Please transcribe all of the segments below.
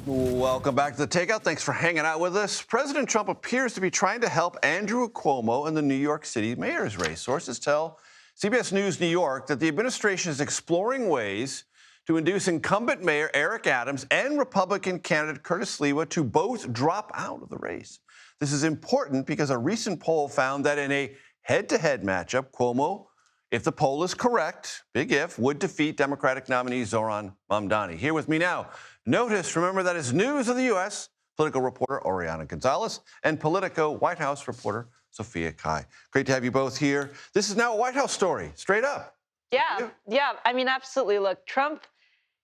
Welcome back to the Takeout. Thanks for hanging out with us. President Trump appears to be trying to help Andrew Cuomo in the New York City mayor's race. Sources tell CBS News New York that the administration is exploring ways to induce incumbent Mayor Eric Adams and Republican candidate Curtis Sliwa to both drop out of the race. This is important because a recent poll found that in a head-to-head matchup, Cuomo, if the poll is correct, big if, would defeat Democratic nominee Zohran Mamdani. Here with me now, NOTUS, remember that is News of the U.S., Politico reporter Oriana González, and Politico White House reporter Sophia Cai. Great to have you both here. This is now a White House story, straight up. Yeah. I mean, absolutely. Look, Trump,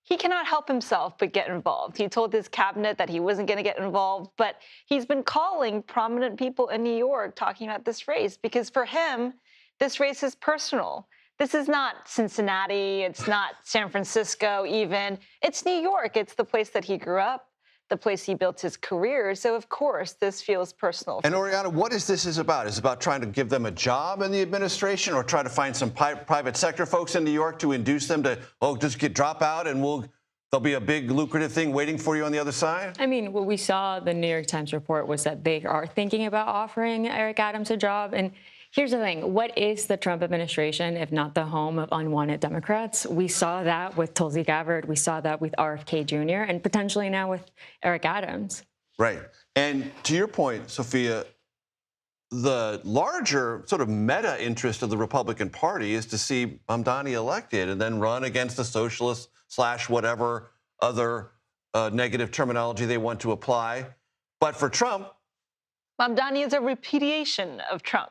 he cannot help himself but get involved. He told his cabinet that he wasn't going to get involved, but he's been calling prominent people in New York talking about this race because for him, this race is personal. This is not Cincinnati. It's not San Francisco even. It's New York. It's the place that he grew up, the place he built his career. So, of course, this feels personal. And, Oriana, what is this about? Is it about trying to give them a job in the administration or try to find some private sector folks in New York to induce them to, just drop out and there'll be a big lucrative thing waiting for you on the other side? I mean, what we saw, the New York Times report, was that they are thinking about offering Eric Adams a job. And here's the thing. What is the Trump administration, if not the home of unwanted Democrats? We saw that with Tulsi Gabbard. We saw that with RFK Jr. and potentially now with Eric Adams. Right. And to your point, Sophia, the larger sort of meta interest of the Republican Party is to see Mamdani elected and then run against the socialist / whatever other negative terminology they want to apply. But for Trump, Mamdani is a repudiation of Trump.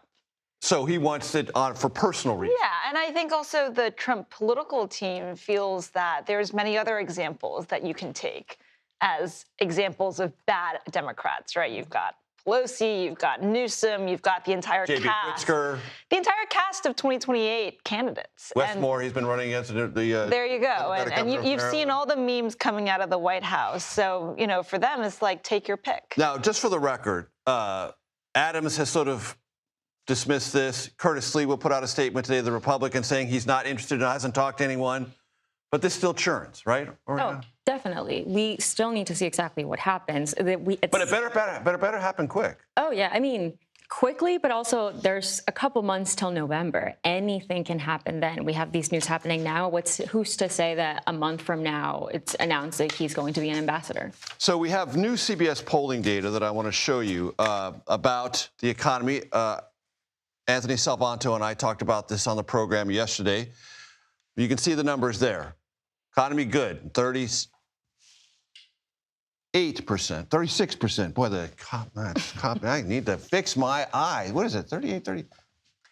So he wants it on for personal reasons. Yeah, and I think also the Trump political team feels that there's many other examples that you can take as examples of bad Democrats, right? You've got Pelosi, you've got Newsom, you've got the entire J.B. cast. Pritzker. The entire cast of 2028 candidates. Westmore, he's been running against the there you go. And you've seen all the memes coming out of the White House. So, for them, it's like, take your pick. Now, just for the record, Adams has sort of dismissed this. Curtis Sliwa put out a statement today, the Republican, saying he's not interested and hasn't talked to anyone. But this still churns, right? Oh, definitely. We still need to see exactly what happens. But it better happen quick. Oh, yeah. I mean, quickly, but also there's a couple months till November. Anything can happen then. We have these news happening now. Who's to say that a month from now it's announced that he's going to be an ambassador? So we have new CBS polling data that I want to show you about the economy. Anthony Salvanto and I talked about this on the program yesterday. You can see the numbers there. Economy good, 38%, 36%. Boy, I need to fix my eye. What is it, 38, 30?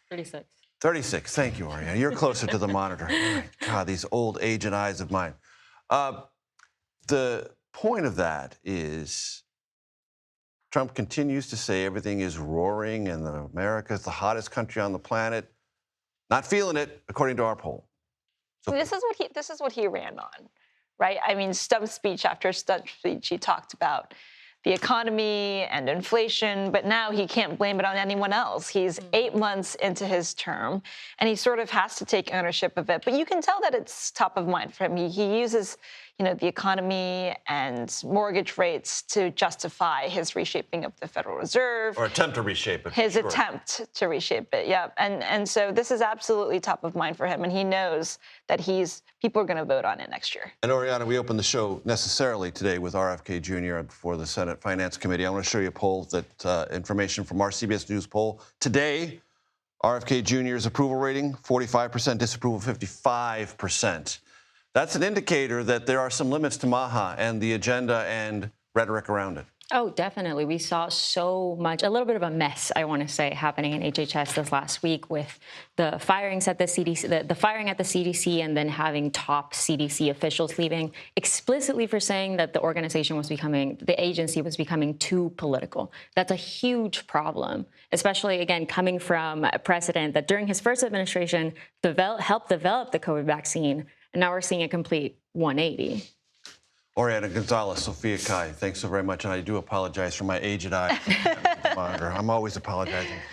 36. 36, thank you, Oriana. You're closer to the monitor. Oh my God, these old aged eyes of mine. The point of that is Trump continues to say everything is roaring and America is the hottest country on the planet. Not feeling it, according to our poll. So this is what he ran on, right? I mean, stump speech after stump speech, he talked about the economy and inflation, but now he can't blame it on anyone else. He's 8 months into his term, and he sort of has to take ownership of it. But you can tell that it's top of mind for him. He uses, the economy and mortgage rates to justify his reshaping of the Federal Reserve. Or attempt to reshape it. His attempt to reshape it, yeah. And so this is absolutely top of mind for him, and he knows that people are going to vote on it next year. And Oriana, we opened the show necessarily today with RFK Jr. before the Senate Finance Committee. I want to show you a poll information from our CBS News poll. Today, RFK Jr.'s approval rating, 45%, disapproval, 55%. That's an indicator that there are some limits to Maha and the agenda and rhetoric around it. Oh, definitely. We saw so much, a little bit of a mess, I want to say, happening in HHS this last week with the firings at the CDC, the firing at the CDC, and then having top CDC officials leaving explicitly for saying that the agency was becoming too political. That's a huge problem, especially, again, coming from a president that during his first administration helped develop the COVID vaccine, and now we're seeing a complete 180. Oriana González, Sophia Cai, thanks so very much. And I do apologize for my aged eye monitor. I'm always apologizing.